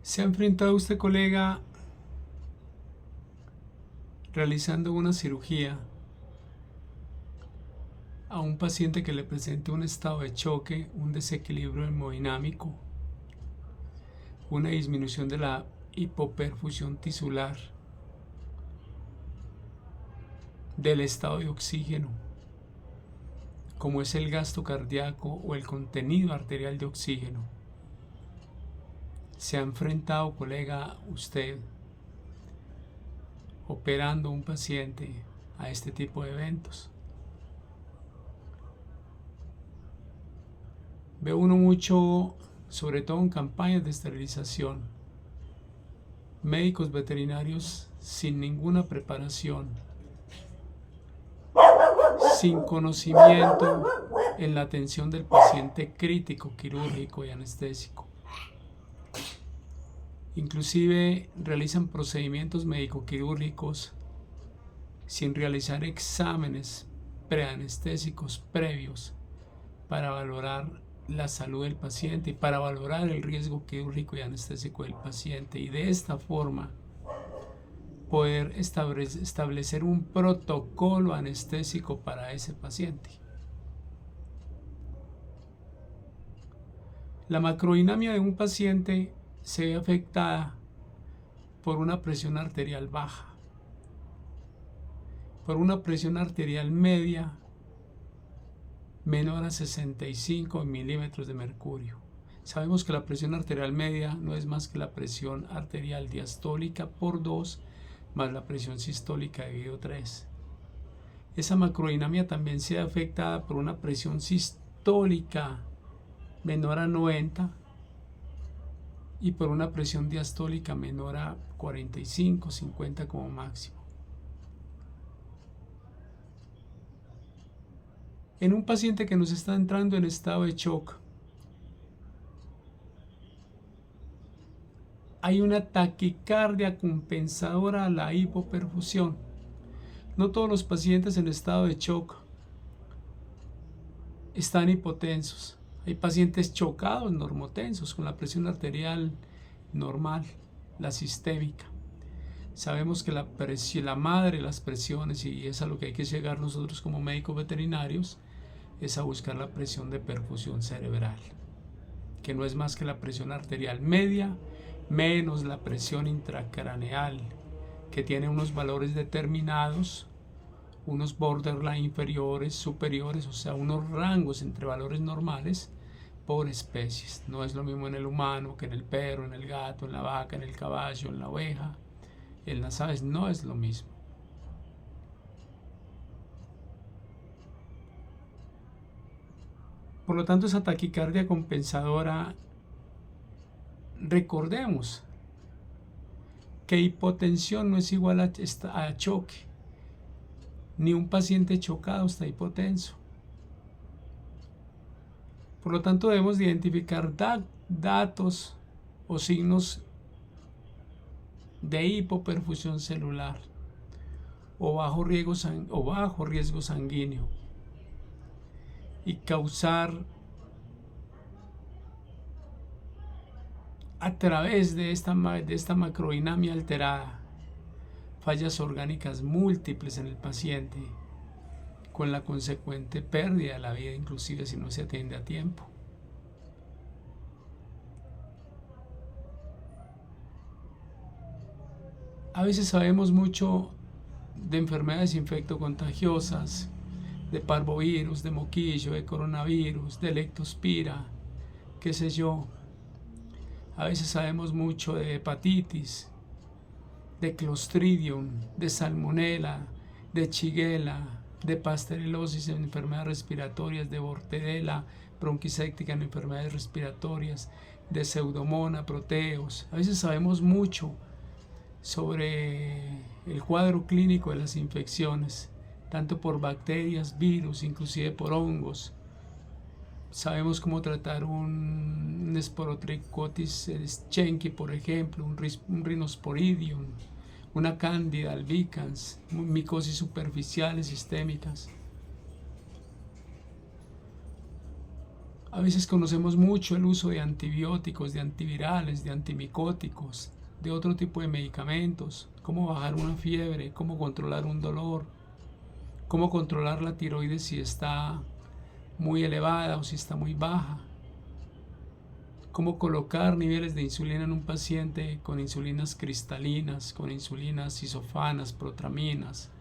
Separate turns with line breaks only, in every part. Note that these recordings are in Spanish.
¿Se ha enfrentado usted, colega, realizando una cirugía a un paciente que le presente un estado de choque, un desequilibrio hemodinámico, una disminución de la hipoperfusión tisular, del estado de oxígeno, como es el gasto cardíaco o el contenido arterial de oxígeno? ¿Se ha enfrentado, colega, usted operando a un paciente a este tipo de eventos? Ve uno mucho, sobre todo en campañas de esterilización, médicos veterinarios sin ninguna preparación, sin conocimiento en la atención del paciente crítico, quirúrgico y anestésico. Inclusive realizan procedimientos médico-quirúrgicos sin realizar exámenes preanestésicos previos para valorar la salud del paciente y para valorar el riesgo quirúrgico y anestésico del paciente, y de esta forma poder establecer un protocolo anestésico para ese paciente. La macrodinamia de un paciente se ve afectada por una presión arterial baja, por una presión arterial media menor a 65 milímetros de mercurio. Sabemos que la presión arterial media no es más que la presión arterial diastólica por 2 más la presión sistólica dividido 3. Esa macrodinamia también se ve afectada por una presión sistólica menor a 90 y por una presión diastólica menor a 45, 50 como máximo. En un paciente que nos está entrando en estado de shock, hay una taquicardia compensadora a la hipoperfusión. No todos los pacientes en estado de shock están hipotensos. Hay pacientes chocados normotensos con la presión arterial normal, la sistémica. Sabemos que la madre de las presiones, y es a lo que hay que llegar nosotros como médicos veterinarios, es a buscar la presión de perfusión cerebral, que no es más que la presión arterial media menos la presión intracraneal, que tiene unos valores determinados, unos borderline inferiores, superiores, o sea, unos rangos entre valores normales por especies. No es lo mismo en el humano que en el perro, en el gato, en la vaca, en el caballo, en la oveja, en las aves, no es lo mismo. Por lo tanto, esa taquicardia compensadora, recordemos que hipotensión no es igual a choque. Ni un paciente chocado está hipotenso. Por lo tanto, debemos de identificar datos o signos de hipoperfusión celular o bajo riesgo sanguíneo, y causar a través de esta macrodinamia alterada fallas orgánicas múltiples en el paciente, con la consecuente pérdida de la vida, inclusive si no se atiende a tiempo. A veces sabemos mucho de enfermedades infectocontagiosas, de parvovirus, de moquillo, de coronavirus, de leptospira, qué sé yo. A veces sabemos mucho de hepatitis, de Clostridium, de Salmonella, de Shigella, de Pasteurellosis en enfermedades respiratorias, de Bordetella bronquicética en enfermedades respiratorias, de Pseudomonas, proteos. A veces sabemos mucho sobre el cuadro clínico de las infecciones, tanto por bacterias, virus, inclusive por hongos. Sabemos cómo tratar un Sporotrichosis schenki, por ejemplo, un Rhinosporidium, una Candida albicans, micosis superficiales sistémicas. A veces conocemos mucho el uso de antibióticos, de antivirales, de antimicóticos, de otro tipo de medicamentos, cómo bajar una fiebre, cómo controlar un dolor, cómo controlar la tiroides si está muy elevada o si está muy baja, cómo colocar niveles de insulina en un paciente con insulinas cristalinas, con insulinas isofanas, protraminas,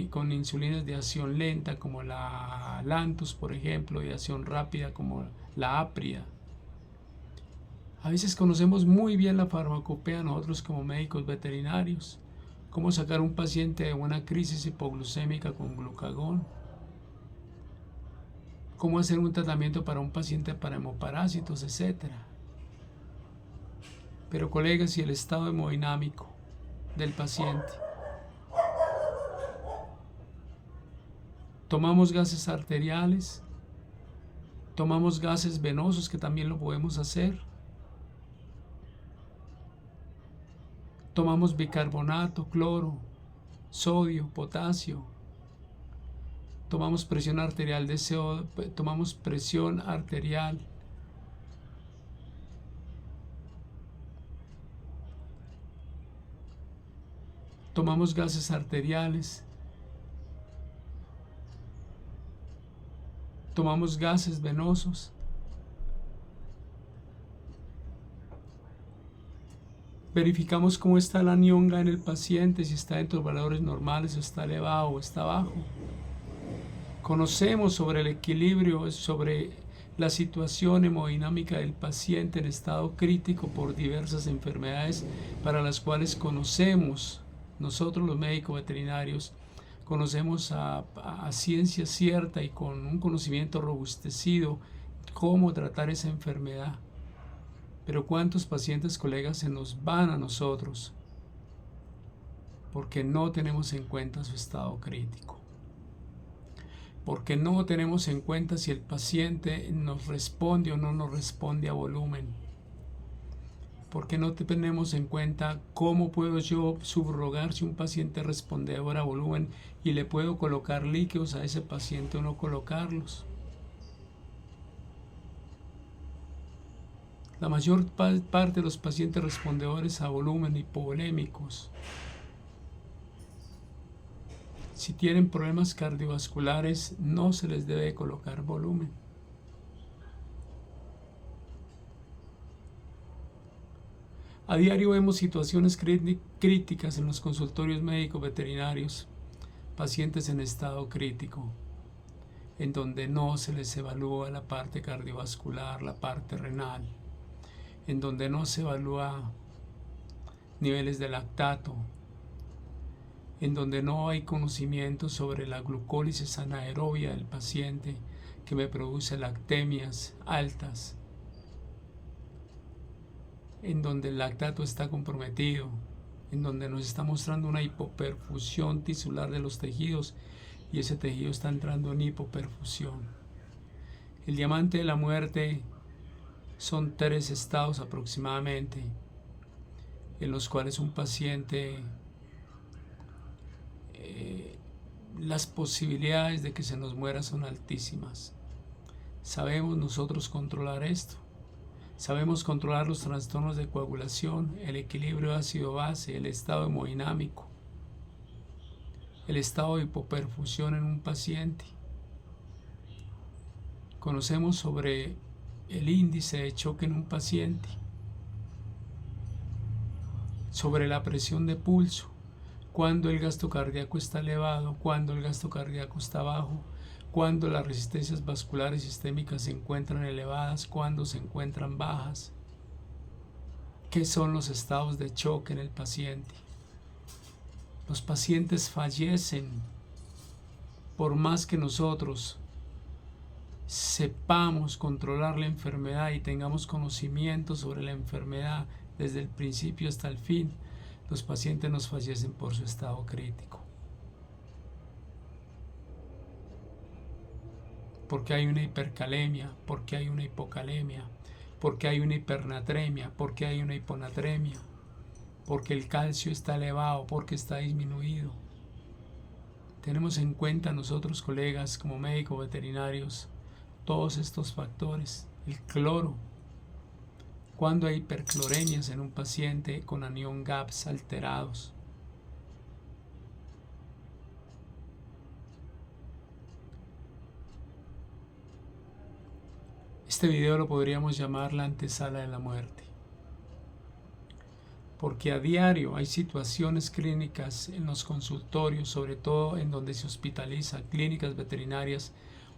con insulinas de acción lenta como la Lantus, por ejemplo, y de acción rápida como la Apria. A veces conocemos muy bien la farmacopea nosotros como médicos veterinarios, cómo sacar un paciente de una crisis hipoglucémica con glucagón, cómo hacer un tratamiento para un paciente para hemoparásitos, etc. Pero colegas, si el estado hemodinámico del paciente, tomamos gases arteriales, tomamos gases venosos, que también lo podemos hacer, tomamos bicarbonato, cloro, sodio, potasio, tomamos presión arterial de CO2, tomamos presión arterial, tomamos gases arteriales, tomamos gases venosos, verificamos cómo está la ñonga en el paciente, si está dentro de valores normales, o está elevado o está bajo. Conocemos sobre el equilibrio, sobre la situación hemodinámica del paciente en estado crítico por diversas enfermedades para las cuales conocemos, nosotros los médicos veterinarios, conocemos a ciencia cierta y con un conocimiento robustecido cómo tratar esa enfermedad. Pero ¿cuántos pacientes, colegas, se nos van a nosotros porque no tenemos en cuenta su estado crítico? Porque no tenemos en cuenta si el paciente nos responde o no nos responde a volumen. Porque no tenemos en cuenta cómo puedo yo subrogar si un paciente responde ahora a volumen y le puedo colocar líquidos a ese paciente o no colocarlos. La mayor parte de los pacientes respondedores a volumen hipovolémicos, si tienen problemas cardiovasculares, no se les debe colocar volumen. A diario vemos situaciones críticas en los consultorios médicos veterinarios, pacientes en estado crítico, en donde no se les evalúa la parte cardiovascular, la parte renal, en donde no se evalúa niveles de lactato, en donde no hay conocimiento sobre la glucólisis anaerobia del paciente que me produce lactemias altas, en donde el lactato está comprometido, en donde nos está mostrando una hipoperfusión tisular de los tejidos y ese tejido está entrando en hipoperfusión. El diamante de la muerte son 3 estados aproximadamente en los cuales un paciente las posibilidades de que se nos muera son altísimas. Sabemos nosotros controlar esto. Sabemos controlar los trastornos de coagulación, el equilibrio ácido-base, el estado hemodinámico, el estado de hipoperfusión en un paciente. Conocemos sobre el índice de choque en un paciente, sobre la presión de pulso, cuando el gasto cardíaco está elevado, cuando el gasto cardíaco está bajo, cuando las resistencias vasculares sistémicas se encuentran elevadas, cuando se encuentran bajas. ¿Qué son los estados de choque en el paciente? Los pacientes fallecen por más que nosotros sepamos controlar la enfermedad y tengamos conocimiento sobre la enfermedad desde el principio hasta el fin. Los pacientes nos fallecen por su estado crítico. Porque hay una hipercalemia, porque hay una hipocalemia, porque hay una hipernatremia, porque hay una hiponatremia, porque el calcio está elevado, porque está disminuido. Tenemos en cuenta nosotros, colegas, como médicos veterinarios, todos estos factores. El cloro, cuando hay hipercloremias en un paciente con anión GAPS alterados. Este video lo podríamos llamar la antesala de la muerte, porque a diario hay situaciones clínicas en los consultorios, sobre todo en donde se hospitaliza, clínicas veterinarias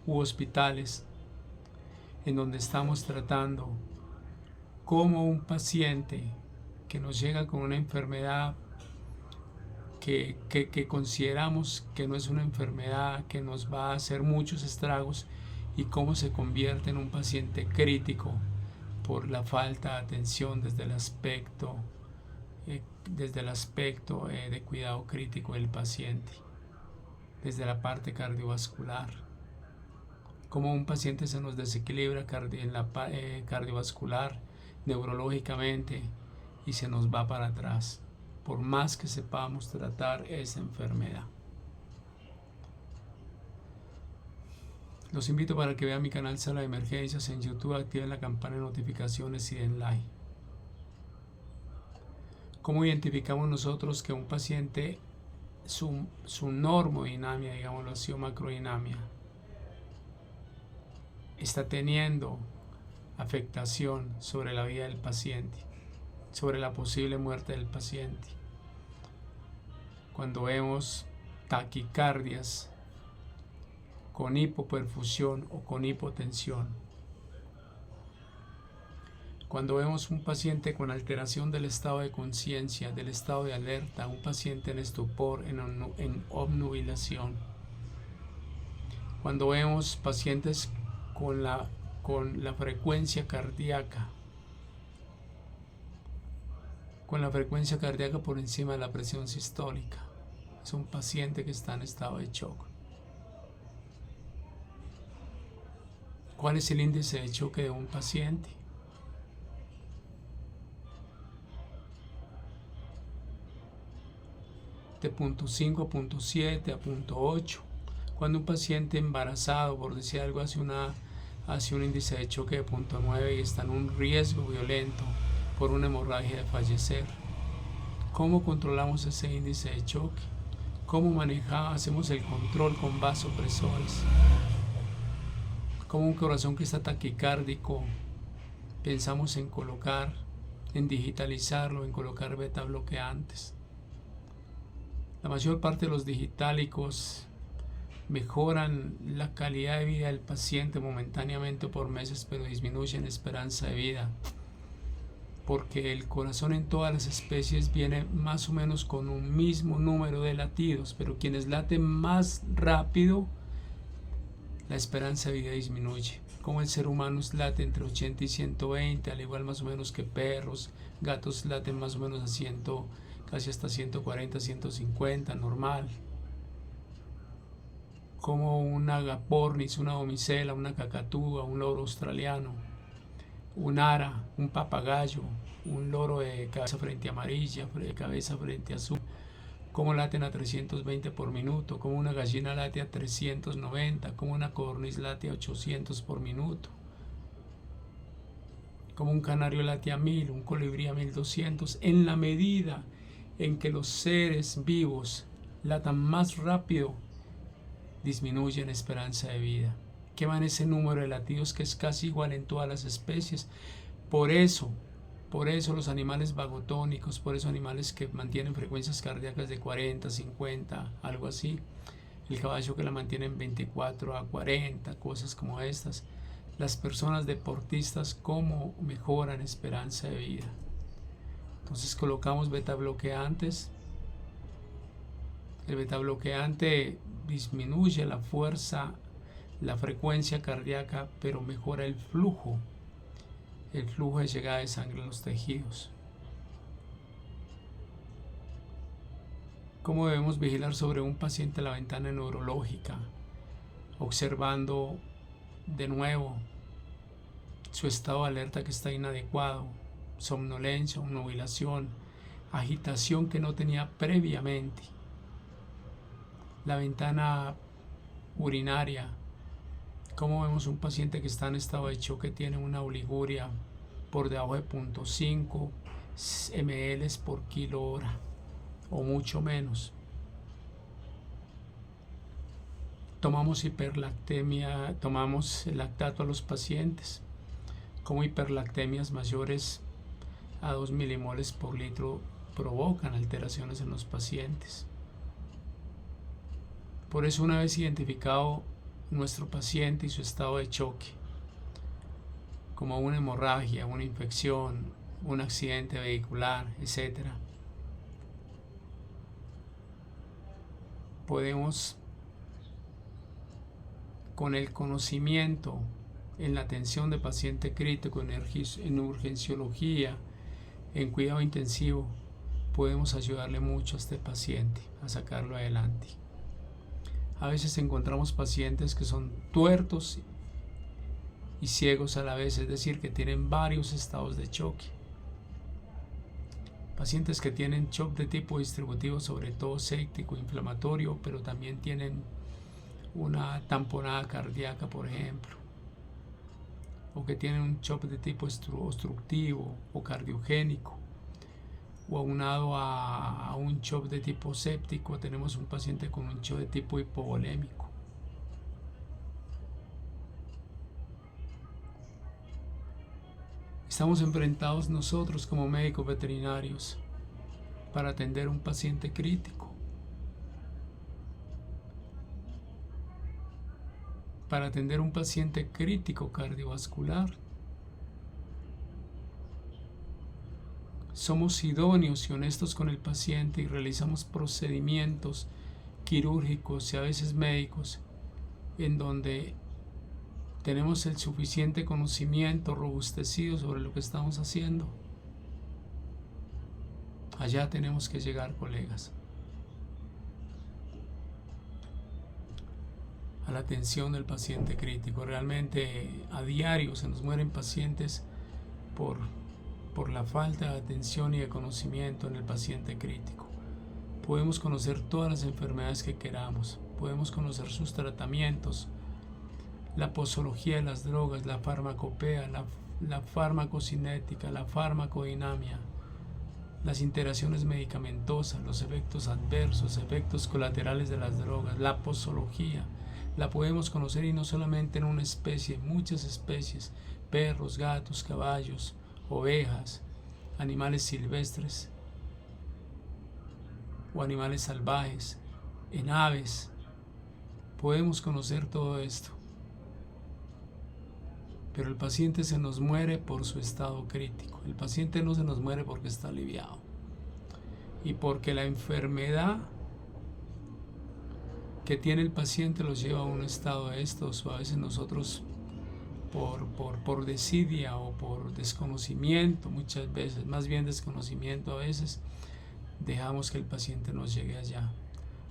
u hospitales, en donde estamos tratando como un paciente que nos llega con una enfermedad que consideramos que no es una enfermedad que nos va a hacer muchos estragos, y cómo se convierte en un paciente crítico por la falta de atención desde el aspecto de cuidado crítico del paciente, desde la parte cardiovascular. Cómo un paciente se nos desequilibra cardiovascular, neurológicamente, y se nos va para atrás, por más que sepamos tratar esa enfermedad. Los invito para que vean mi canal Sala de Emergencias en YouTube, activen la campana de notificaciones y den like. ¿Cómo identificamos nosotros que un paciente, su normodinamia, digámoslo así, o macrodinamia, está teniendo afectación sobre la vida del paciente, sobre la posible muerte del paciente? Cuando vemos taquicardias con hipoperfusión o con hipotensión. Cuando vemos un paciente con alteración del estado de conciencia, del estado de alerta, un paciente en estupor, en obnubilación. Cuando vemos pacientes con la frecuencia cardíaca, por encima de la presión sistólica, es un paciente que está en estado de shock. ¿Cuál es el índice de choque de un paciente? De 0.5 a 0.7 a 0.8. Cuando un paciente embarazado, por decir algo, hace un índice de choque de 0.9 y está en un riesgo violento por una hemorragia de fallecer. ¿Cómo controlamos ese índice de choque? ¿Cómo hacemos el control con vasopresores? Como un corazón que está taquicárdico, pensamos en digitalizarlo, en colocar beta bloqueantes. La mayor parte de los digitálicos mejoran la calidad de vida del paciente momentáneamente por meses, pero disminuyen la esperanza de vida, porque el corazón en todas las especies viene más o menos con un mismo número de latidos, pero quienes laten más rápido, la esperanza de vida disminuye. Como el ser humano late entre 80 y 120, al igual más o menos que perros, gatos laten más o menos a 100, casi hasta 140, 150, normal. Como un agapornis, una domicela, una cacatúa, un loro australiano, un ara, un papagayo, un loro de cabeza frente amarilla, de cabeza frente azul, como laten a 320 por minuto, como una gallina late a 390, como una codorniz late a 800 por minuto, como un canario late a 1000, un colibrí a 1200, en la medida en que los seres vivos latan más rápido, disminuyen la esperanza de vida. Que van ese número de latidos que es casi igual en todas las especies. Por eso los animales vagotónicos, por eso animales que mantienen frecuencias cardíacas de 40, 50, algo así, el caballo que la mantiene en 24 a 40, cosas como estas. Las personas deportistas, cómo mejoran esperanza de vida. Entonces colocamos beta bloqueantes. El beta bloqueante disminuye la fuerza, la frecuencia cardíaca, pero mejora el flujo de llegada de sangre a los tejidos. ¿Cómo debemos vigilar sobre un paciente la ventana neurológica? Observando de nuevo su estado de alerta que está inadecuado, somnolencia, obnubilación, agitación que no tenía previamente, la ventana urinaria Como vemos un paciente que está en estado de choque tiene una oliguria por debajo de 0.5 ml por kilo hora o mucho menos. Tomamos hiperlactemia, tomamos el lactato a los pacientes. Como hiperlactemias mayores a 2 milimoles por litro provocan alteraciones en los pacientes. Por eso, una vez identificado nuestro paciente y su estado de choque, como una hemorragia, una infección, un accidente vehicular, etc., podemos, con el conocimiento en la atención de paciente crítico, en urgenciología, en cuidado intensivo, podemos ayudarle mucho a este paciente a sacarlo adelante. A veces encontramos pacientes que son tuertos y ciegos a la vez, es decir, que tienen varios estados de choque. Pacientes que tienen shock de tipo distributivo, sobre todo séptico, inflamatorio, pero también tienen una tamponada cardíaca, por ejemplo, o que tienen un shock de tipo obstructivo o cardiogénico, o aunado a un shock de tipo séptico, tenemos un paciente con un shock de tipo hipovolémico. Estamos enfrentados nosotros como médicos veterinarios para atender un paciente crítico, para atender un paciente crítico cardiovascular. Somos idóneos y honestos con el paciente y realizamos procedimientos quirúrgicos y a veces médicos en donde tenemos el suficiente conocimiento robustecido sobre lo que estamos haciendo. Allá tenemos que llegar, colegas, a la atención del paciente crítico. Realmente a diario se nos mueren pacientes por la falta de atención y de conocimiento en el paciente crítico. Podemos conocer todas las enfermedades que queramos, podemos conocer sus tratamientos, la posología de las drogas, la farmacopea, la farmacocinética, la farmacodinamia, las interacciones medicamentosas, los efectos adversos, efectos colaterales de las drogas, la posología. La podemos conocer y no solamente en una especie, muchas especies, perros, gatos, caballos, ovejas, animales silvestres o animales salvajes, en aves. Podemos conocer todo esto. Pero el paciente se nos muere por su estado crítico. El paciente no se nos muere porque está aliviado. Y porque la enfermedad que tiene el paciente los lleva a un estado de estos, o a veces nosotros por desidia o por desconocimiento, muchas veces, más bien desconocimiento a veces, dejamos que el paciente nos llegue allá.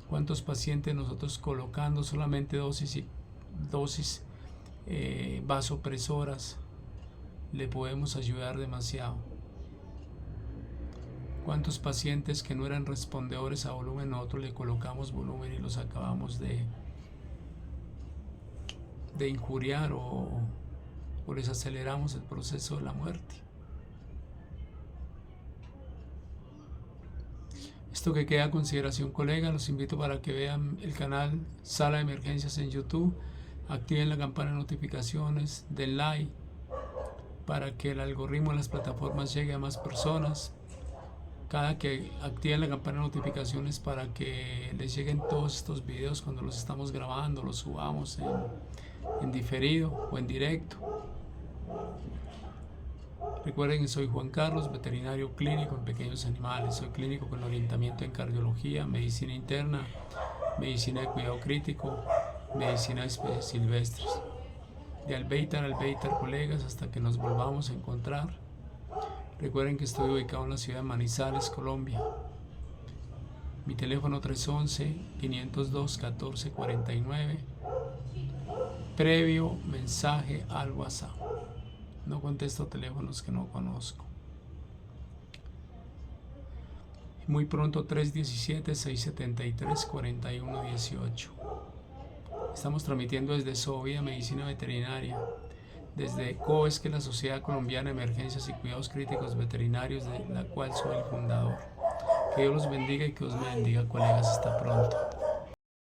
¿Cuántos pacientes nosotros colocando solamente dosis vasopresoras le podemos ayudar demasiado? ¿Cuántos pacientes que no eran respondedores a volumen nosotros le colocamos volumen y los acabamos de injuriar o les aceleramos el proceso de la muerte? Esto que queda a consideración, colega. Los invito para que vean el canal Sala de Emergencias en YouTube, activen la campana de notificaciones, den like para que el algoritmo de las plataformas llegue a más personas. Cada que activen la campana de notificaciones para que les lleguen todos estos videos cuando los estamos grabando, los subamos en diferido o en directo. Recuerden que soy Juan Carlos, veterinario clínico en pequeños animales. Soy clínico con orientamiento en cardiología, medicina interna, medicina de cuidado crítico, medicina de especies silvestres. De Albeitar a Albeitar, colegas, hasta que nos volvamos a encontrar. Recuerden que estoy ubicado en la ciudad de Manizales, Colombia. Mi teléfono 311-502-1449. Previo mensaje al WhatsApp. No contesto teléfonos que no conozco. Muy pronto 317-673-4118. Estamos transmitiendo desde SOVIA Medicina Veterinaria, desde COES, que es la Sociedad Colombiana de Emergencias y Cuidados Críticos Veterinarios, de la cual soy el fundador. Que Dios los bendiga y que Dios me bendiga, colegas. Hasta pronto.